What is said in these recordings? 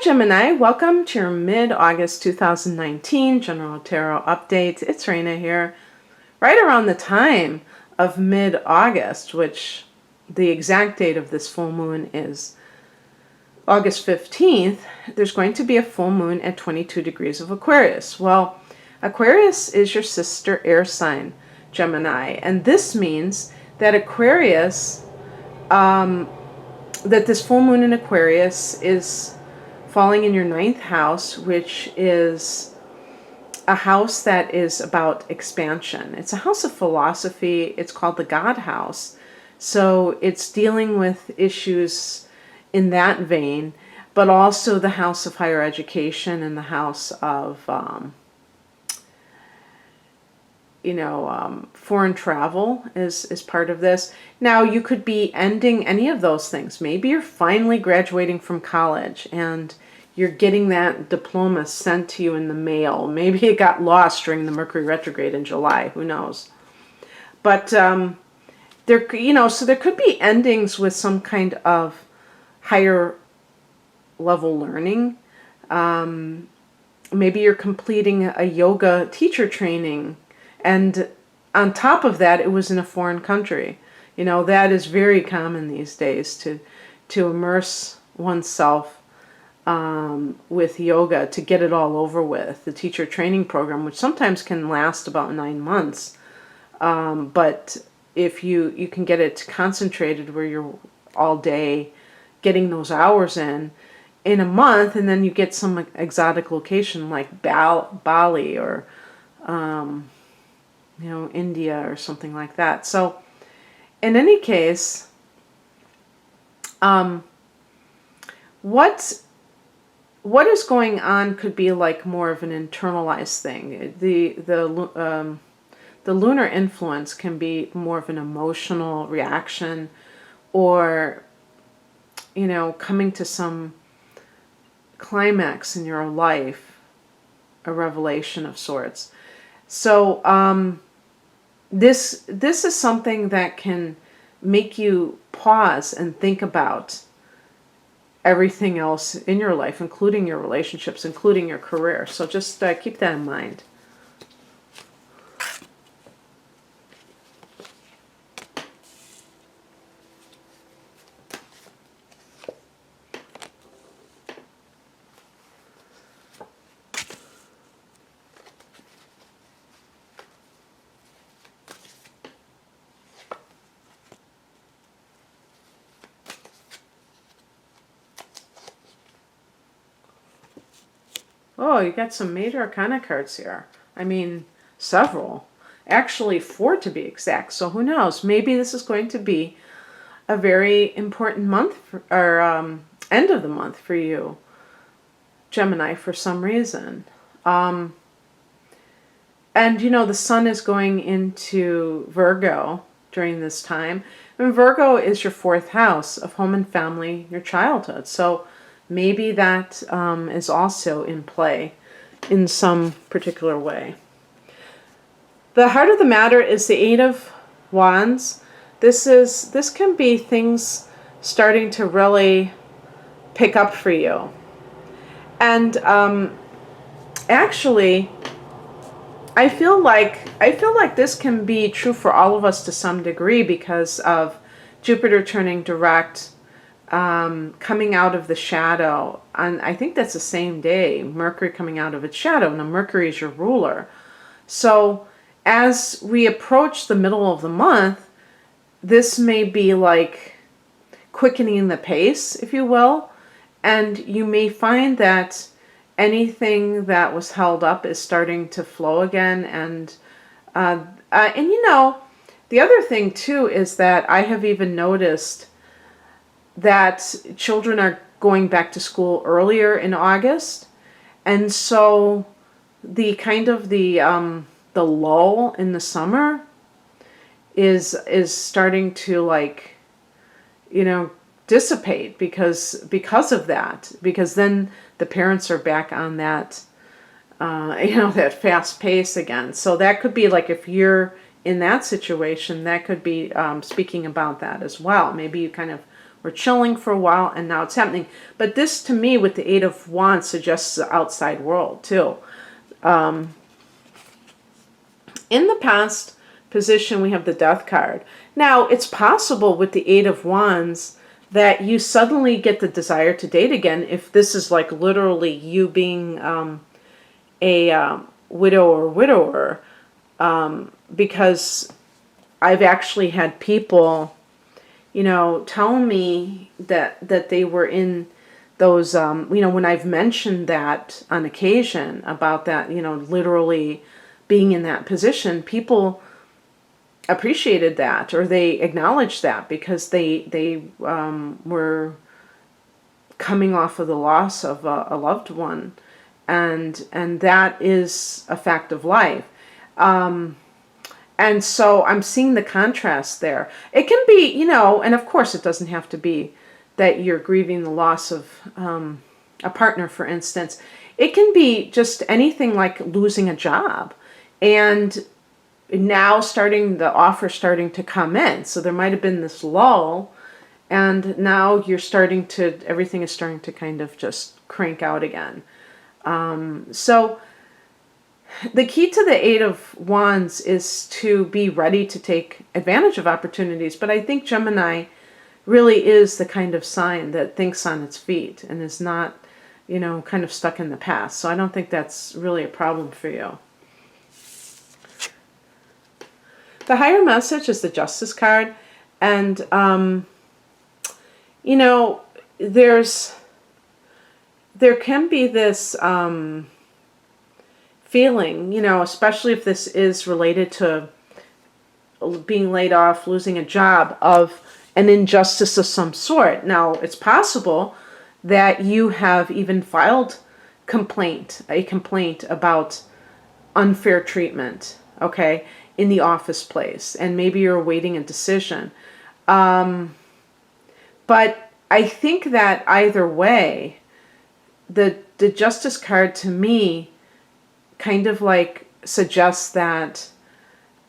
Gemini, welcome to your mid-August 2019 General Tarot update. It's Raina here, right around the time of mid-August, which the exact date of this full moon is August 15th. There's going to be a full moon at 22 degrees of Aquarius. Well, Aquarius is your sister air sign, Gemini, and this means that Aquarius, that this full moon in Aquarius is falling in your ninth house, which is a house that is about expansion. It's a house of philosophy. It's called the God house. So it's dealing with issues in that vein, but also the house of higher education and the house of, foreign travel is part of this. Now, you could be ending any of those things. Maybe you're finally graduating from college and you're getting that diploma sent to you in the mail. Maybe it got lost during the Mercury retrograde in July. Who knows? But so there could be endings with some kind of higher level learning. Maybe you're completing a yoga teacher training, and on top of that, it was in a foreign country. That is very common these days, to immerse oneself with yoga to get it all over with. The teacher training program, which sometimes can last about 9 months, but if you can get it concentrated where you're all day getting those hours in a month, and then you get some exotic location like Bali or India or something like that. So in any case, what is going on could be like more of an internalized thing. The lunar influence can be more of an emotional reaction, or coming to some climax in your life, a revelation of sorts. So this is something that can make you pause and think about everything else in your life, including your relationships, including your career. So just keep that in mind. Oh, you got some major arcana cards here. I mean, several. Actually, 4 to be exact. So who knows? Maybe this is going to be a very important month, or end of the month for you, Gemini, for some reason. And, the sun is going into Virgo during this time. And Virgo is your 4th house of home and family, your childhood. So maybe that is also in play in some particular way. The heart of the matter is the 8 of Wands. This can be things starting to really pick up for you. And actually, I feel like this can be true for all of us to some degree, because of Jupiter turning direct, coming out of the shadow. And I think that's the same day, Mercury coming out of its shadow. Now, Mercury is your ruler. So as we approach the middle of the month, this may be like quickening the pace, if you will. And you may find that anything that was held up is starting to flow again. And the other thing too is that I have even noticed that children are going back to school earlier in August, and so the lull in the summer is starting to dissipate because of that, because then the parents are back on that that fast pace again. So that could be like, if you're in that situation, that could be speaking about that as well. Maybe you kind of were chilling for a while, and now it's happening. But this, to me, with the Eight of Wands, suggests the outside world, too. In the past position, we have the Death card. Now, it's possible with the Eight of Wands that you suddenly get the desire to date again, if this is like literally you being a widow or widower, because I've actually had people, you know, tell me that they were in those, you know, when I've mentioned that on occasion about that, you know, literally being in that position, people appreciated that, or they acknowledged that, because they were coming off of the loss of a loved one, and that is a fact of life. And so I'm seeing the contrast there. It can be, you know, and of course it doesn't have to be that you're grieving the loss of a partner, for instance. It can be just anything like losing a job, and now the offer starting to come in. So there might have been this lull, and now everything is starting to kind of just crank out again. So the key to the Eight of Wands is to be ready to take advantage of opportunities. But I think Gemini really is the kind of sign that thinks on its feet and is not, you know, kind of stuck in the past. So I don't think that's really a problem for you. The higher message is the Justice card. And, you know, there can be this feeling, you know, especially if this is related to being laid off, losing a job, of an injustice of some sort. Now, it's possible that you have even filed a complaint about unfair treatment, okay, in the office place, and maybe you're awaiting a decision. But I think that either way, the Justice card to me kind of like suggests that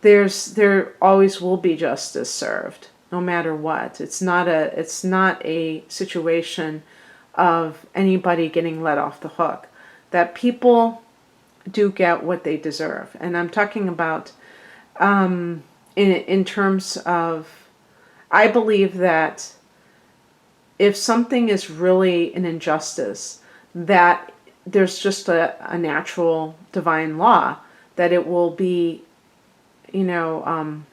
there always will be justice served, no matter what. It's not a situation of anybody getting let off the hook. That people do get what they deserve, and I'm talking about in terms of, I believe that if something is really an injustice, that there's just a natural divine law that it will be, you know,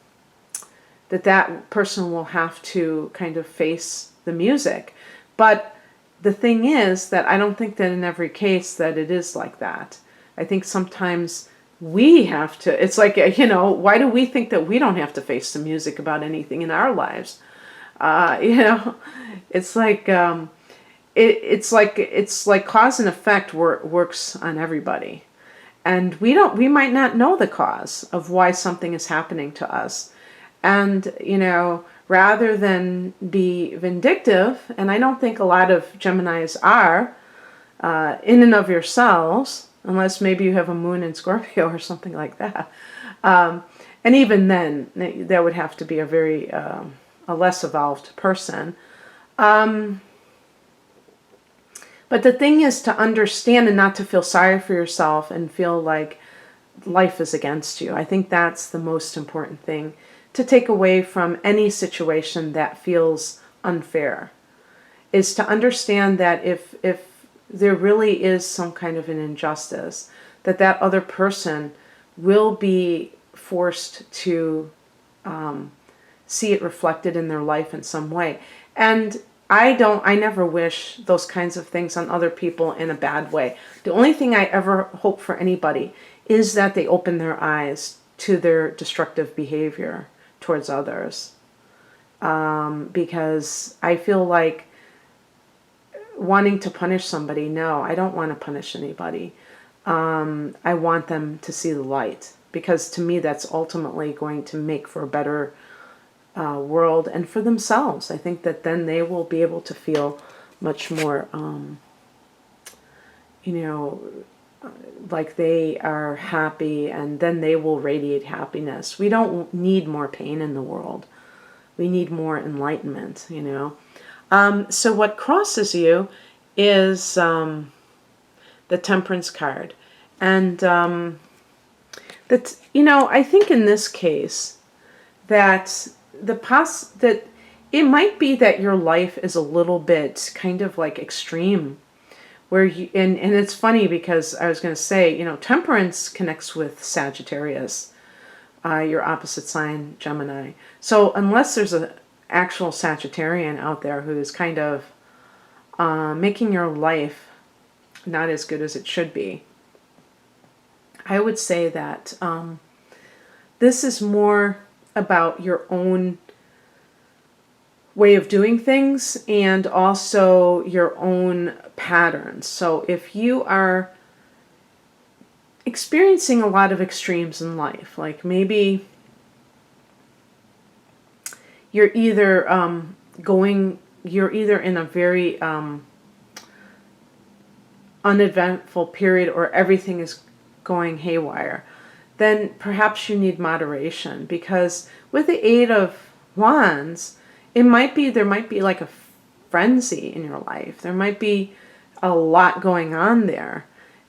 that person will have to kind of face the music. But the thing is that I don't think that in every case that it is like that. I think sometimes we have to, it's like, you know, why do we think that we don't have to face the music about anything in our lives? You know, it's like, it's like cause and effect works on everybody. And we might not know the cause of why something is happening to us. And, you know, rather than be vindictive, and I don't think a lot of Geminis are, in and of yourselves, unless maybe you have a moon in Scorpio or something like that. And even then, that would have to be a very, a less evolved person. But the thing is to understand and not to feel sorry for yourself and feel like life is against you. I think that's the most important thing to take away from any situation that feels unfair, is to understand that if there really is some kind of an injustice, that other person will be forced to see it reflected in their life in some way. And I never wish those kinds of things on other people in a bad way. The only thing I ever hope for anybody is that they open their eyes to their destructive behavior towards others. Because I feel like wanting to punish somebody, no, I don't want to punish anybody. I want them to see the light, because to me that's ultimately going to make for a better world, and for themselves. I think that then they will be able to feel much more, you know, like they are happy, and then they will radiate happiness. We don't need more pain in the world. We need more enlightenment, you know. So what crosses you is the Temperance card. And I think in this case that that it might be that your life is a little bit kind of like extreme, where and it's funny because I was going to say, Temperance connects with Sagittarius, your opposite sign, Gemini. So unless there's an actual Sagittarian out there who is kind of making your life not as good as it should be, I would say that this is more about your own way of doing things and also your own patterns. So if you are experiencing a lot of extremes in life, like maybe you're either in a very uneventful period, or everything is going haywire, then perhaps you need moderation, because with the Eight of Wands, there might be like a frenzy in your life. There might be a lot going on there.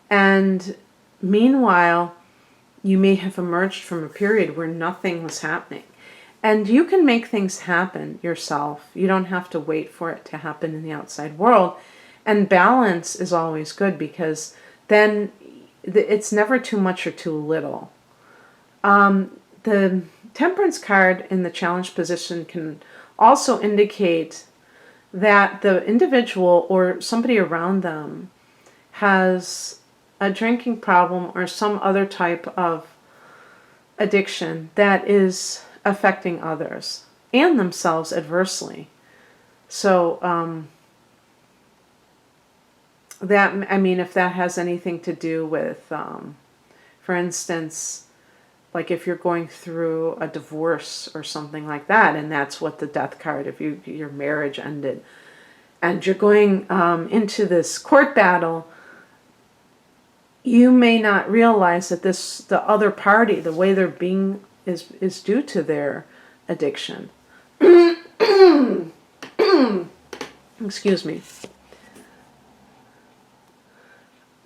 And meanwhile, you may have emerged from a period where nothing was happening. And you can make things happen yourself. You don't have to wait for it to happen in the outside world. And balance is always good, because then it's never too much or too little. The Temperance card in the challenge position can also indicate that the individual or somebody around them has a drinking problem or some other type of addiction that is affecting others and themselves adversely. So if that has anything to do with, for instance, like if you're going through a divorce or something like that, and that's what the Death card, if your marriage ended, and you're going into this court battle, you may not realize that the other party, the way they're being is due to their addiction. Excuse me.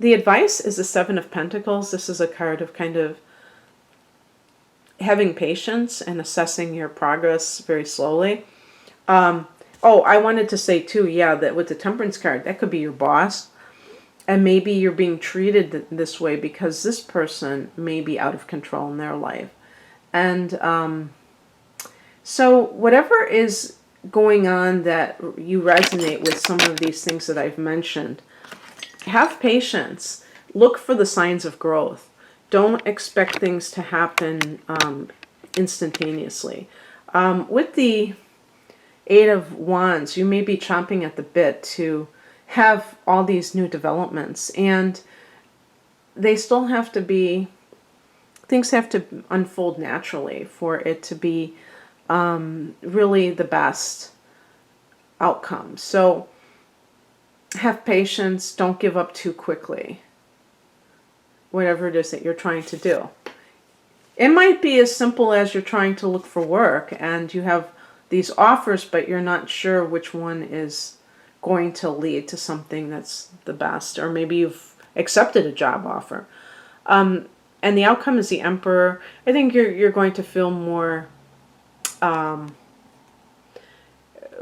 The advice is the Seven of Pentacles. This is a card of kind of having patience and assessing your progress very slowly. I wanted to say too, that with the Temperance card, that could be your boss. And maybe you're being treated this way because this person may be out of control in their life. And so whatever is going on that you resonate with some of these things that I've mentioned, have patience. Look for the signs of growth. Don't expect things to happen instantaneously. With the Eight of Wands, you may be chomping at the bit to have all these new developments, and they still have to be, things have to unfold naturally for it to be really the best outcome. So have patience. Don't give up too quickly, whatever it is that you're trying to do. It might be as simple as you're trying to look for work and you have these offers, but you're not sure which one is going to lead to something that's the best. Or maybe you've accepted a job offer. And the outcome is the Emperor. I think you're going to feel more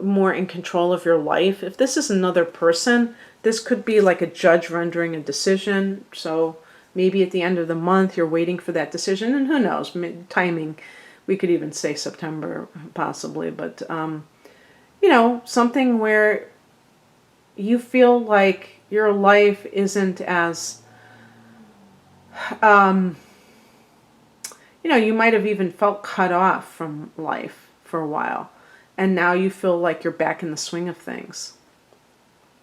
in control of your life. If this is another person, this could be like a judge rendering a decision. So maybe at the end of the month, you're waiting for that decision, and who knows, timing, we could even say September possibly, but, something where you feel like your life isn't as, you might have even felt cut off from life for a while, and now you feel like you're back in the swing of things.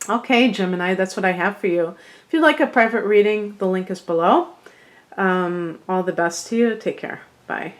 Okay, Gemini, that's what I have for you. If you'd like a private reading, the link is below. All the best to you. Take care. Bye.